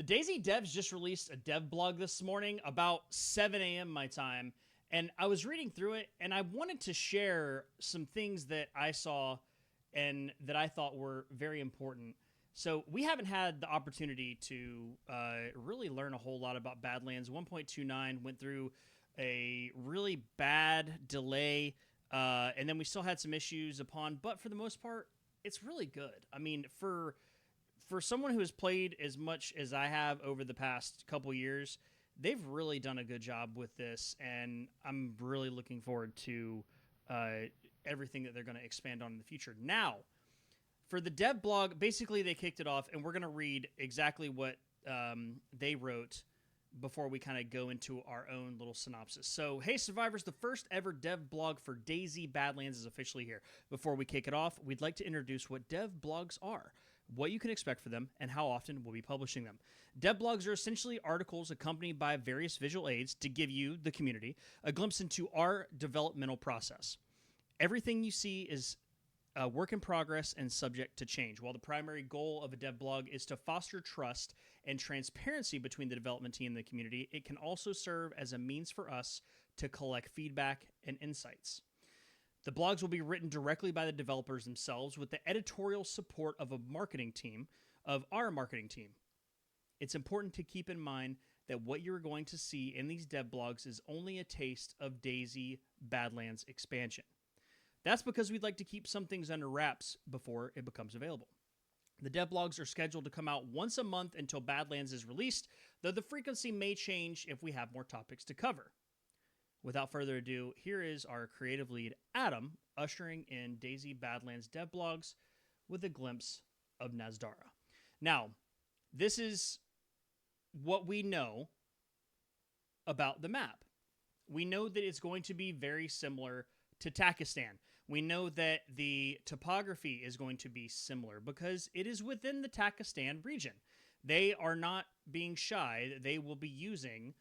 The DayZ devs just released a dev blog this morning about 7 a.m. my time, and I was reading through it, and I wanted to share some things that I saw and that I thought were very important. So we haven't had the opportunity to really learn a whole lot about Badlands. 1.29 went through a really bad delay, and then we still had some issues upon, but for the most part, it's really good. I mean, for someone who has played as much as I have over the past couple years, they've really done a good job with this, and I'm really looking forward to everything that they're going to expand on in the future. Now, for the dev blog, basically they kicked it off, and we're going to read exactly what they wrote before we kind of go into our own little synopsis. So, hey survivors, the first ever dev blog for DayZ Badlands is officially here. Before we kick it off, we'd like to introduce what dev blogs are, what you can expect for them, and how often we'll be publishing them. Dev blogs are essentially articles accompanied by various visual aids to give you, the community, a glimpse into our developmental process. Everything you see is a work in progress and subject to change. While the primary goal of a dev blog is to foster trust and transparency between the development team and the community, it can also serve as a means for us to collect feedback and insights. The blogs will be written directly by the developers themselves with the editorial support of our marketing team. It's important to keep in mind that what you're going to see in these dev blogs is only a taste of DayZ Badlands expansion. That's because we'd like to keep some things under wraps before it becomes available. The dev blogs are scheduled to come out once a month until Badlands is released, though the frequency may change if we have more topics to cover. Without further ado, here is our creative lead, Adam, ushering in DayZ Badlands dev blogs with a glimpse of Nasdara. Now, this is what we know about the map. We know that it's going to be very similar to Takistan. We know that the topography is going to be similar because it is within the Takistan region. They are not being shy. They will be using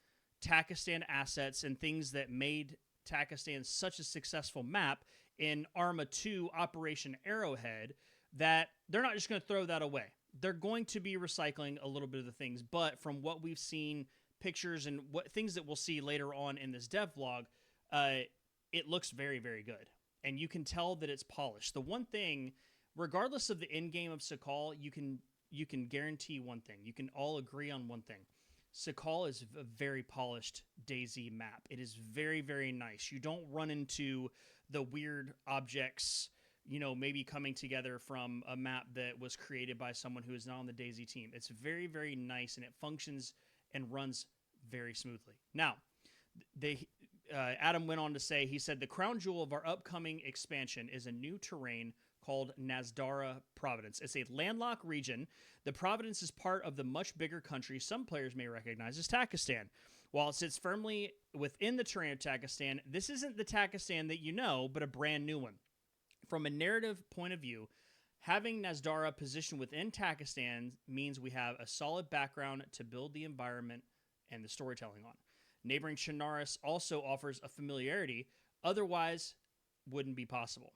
Takistan assets and things that made Takistan such a successful map in Arma 2 Operation Arrowhead that they're not just going to throw that away. They're going to be recycling a little bit of the things, but from what we've seen, pictures and what things that we'll see later on in this dev vlog, it looks very, very good. And you can tell that it's polished. The one thing, regardless of the end game of Sakhal, you can guarantee one thing. You can all agree on one thing. Sakhal is a very polished DayZ map. It is very, very nice. You don't run into the weird objects, maybe coming together from a map that was created by someone who is not on the DayZ team. It's very, very nice, and it functions and runs very smoothly. Now, Adam went on to say, he said, the crown jewel of our upcoming expansion is a new terrain called Nasdara Province. It's a landlocked region. The province is part of the much bigger country some players may recognize as Takistan. While it sits firmly within the terrain of Takistan, this isn't the Takistan that you know, but a brand new one. From a narrative point of view, having Nasdara positioned within Takistan means we have a solid background to build the environment and the storytelling on. Neighboring Chernarus also offers a familiarity otherwise wouldn't be possible.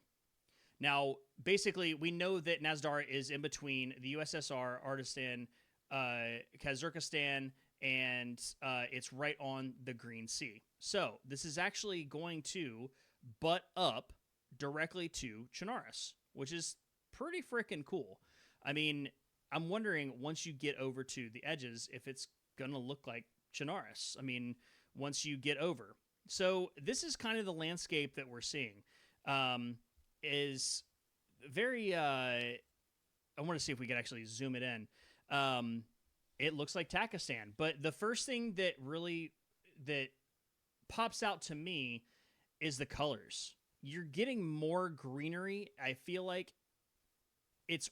Now, basically, we know that Nasdara is in between the USSR, Ardistan, Kazakhstan, and it's right on the Green Sea. So this is actually going to butt up directly to Chernarus, which is pretty freaking cool. I mean, I'm wondering once you get over to the edges if it's going to look like Chernarus. I mean, once you get over. So this is kind of the landscape that we're seeing. Is very, I want to see if we can actually zoom it in. It looks like Takistan, but the first thing that pops out to me is the colors. You're getting more greenery. I feel like it's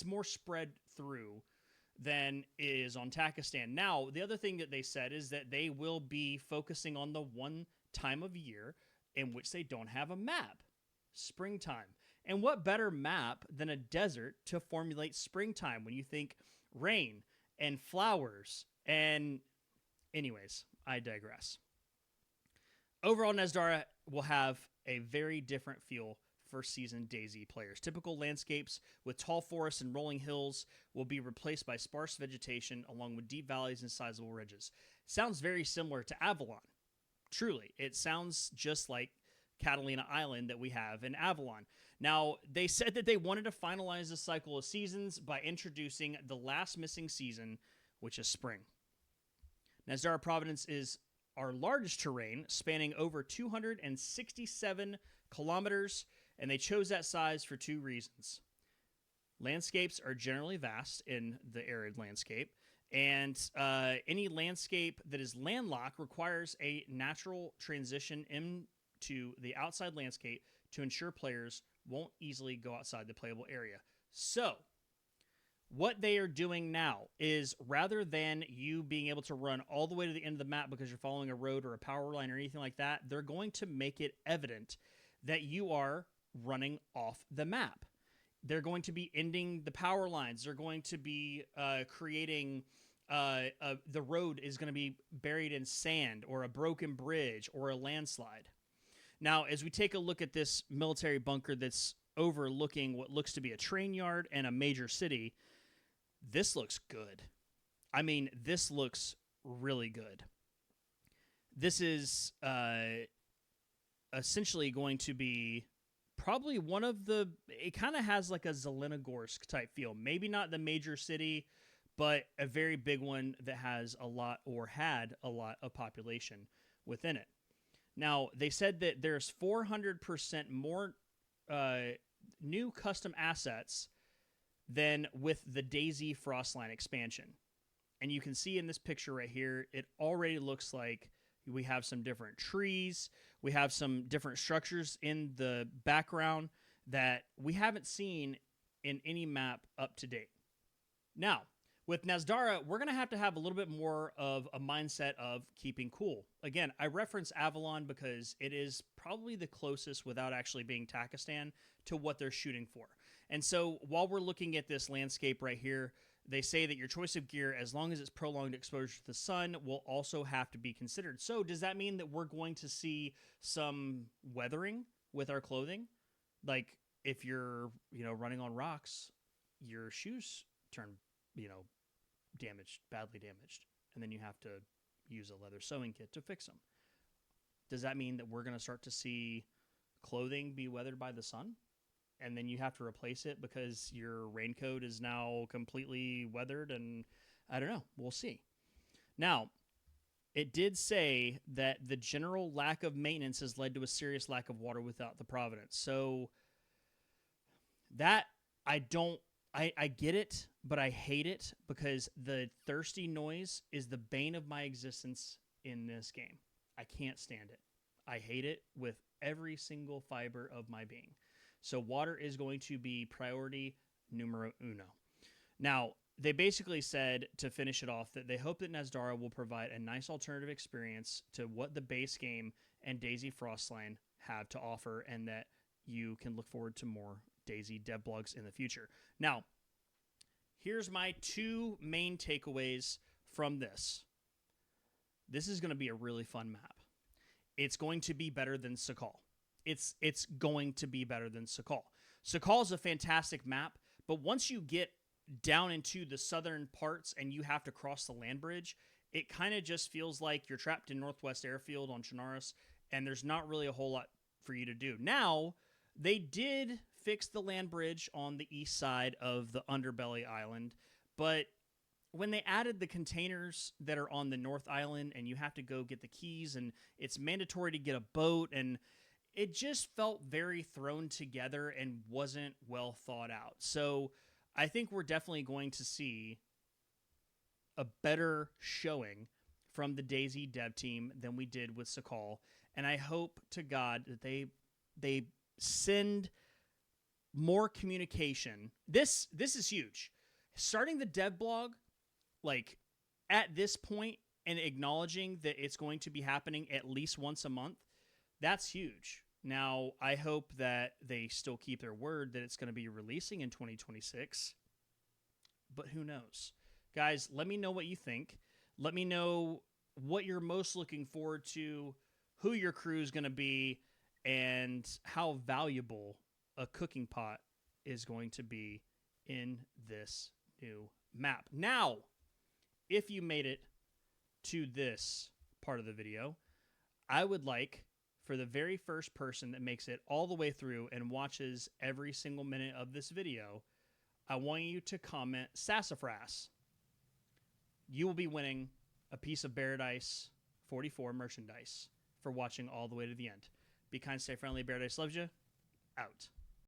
more spread through than is on Takistan. Now, the other thing that they said is that they will be focusing on the one time of year in which they don't have a map. Springtime. And what better map than a desert to formulate springtime when you think rain and flowers and... Anyways, I digress. Overall, Nasdara will have a very different feel first season DayZ players. Typical landscapes with tall forests and rolling hills will be replaced by sparse vegetation along with deep valleys and sizable ridges. Sounds very similar to Avalon. Truly, it sounds just like Catalina Island that we have in Avalon. Now, they said that they wanted to finalize the cycle of seasons by introducing the last missing season, which is spring. Nasdara Province is our largest terrain, spanning over 267 kilometers, and they chose that size for two reasons. Landscapes are generally vast in the arid landscape, and any landscape that is landlocked requires a natural transition into the outside landscape to ensure players won't easily go outside the playable area. So, what they are doing now is, rather than you being able to run all the way to the end of the map because you're following a road or a power line or anything like that, they're going to make it evident that you are running off the map. They're going to be ending the power lines. They're going to be creating the road is going to be buried in sand or a broken bridge or a landslide. Now, as we take a look at this military bunker that's overlooking what looks to be a train yard and a major city, this looks good. I mean, this looks really good. This is essentially going to be probably one of the... It kind of has like a Zelenogorsk type feel. Maybe not the major city, but a very big one that has a lot, or had a lot, of population within it. Now, they said that there's 400% more new custom assets than with the DayZ Frostline expansion. And you can see in this picture right here, it already looks like we have some different trees. We have some different structures in the background that we haven't seen in any map up to date. Now, with Nasdara, we're going to have a little bit more of a mindset of keeping cool. Again, I reference Avalon because it is probably the closest, without actually being Takistan, to what they're shooting for. And so while we're looking at this landscape right here, they say that your choice of gear, as long as it's prolonged exposure to the sun, will also have to be considered. So does that mean that we're going to see some weathering with our clothing? Like if you're, running on rocks, your shoes turn, badly damaged, and then you have to use a leather sewing kit to fix them. Does that mean that we're going to start to see clothing be weathered by the sun? And then you have to replace it because your raincoat is now completely weathered, and I don't know. We'll see. Now, it did say that the general lack of maintenance has led to a serious lack of water without the Providence. So that I get it, but I hate it because the thirsty noise is the bane of my existence in this game. I can't stand it. I hate it with every single fiber of my being. So water is going to be priority numero uno. Now, they basically said, to finish it off, that they hope that Nasdara will provide a nice alternative experience to what the base game and DayZ Frostline have to offer, and that you can look forward to more DayZ devlogs in the future. Now, here's my two main takeaways from this. This is going to be a really fun map. It's going to be better than Sakhal. It's going to be better than Sakhal. Sakhal is a fantastic map, but once you get down into the southern parts and you have to cross the land bridge, it kind of just feels like you're trapped in Northwest Airfield on Chernarus, and there's not really a whole lot for you to do. Now, they did fix the land bridge on the east side of the Underbelly Island, but when they added the containers that are on the North Island and you have to go get the keys and it's mandatory to get a boat, and it just felt very thrown together and wasn't well thought out. So I think we're definitely going to see a better showing from the DayZ dev team than we did with Sakhal. And I hope to God that they send more communication. This is huge. Starting the dev blog, like, at this point, and acknowledging that it's going to be happening at least once a month, that's huge. Now, I hope that they still keep their word that it's going to be releasing in 2026, but who knows? Guys, let me know what you think. Let me know what you're most looking forward to, who your crew is going to be, and how valuable a cooking pot is going to be in this new map. Now, if you made it to this part of the video, I would like for the very first person that makes it all the way through and watches every single minute of this video, I want you to comment Sassafras. You will be winning a piece of Paradise 44 merchandise for watching all the way to the end. Be kind, stay friendly. Paradise loves you. Out.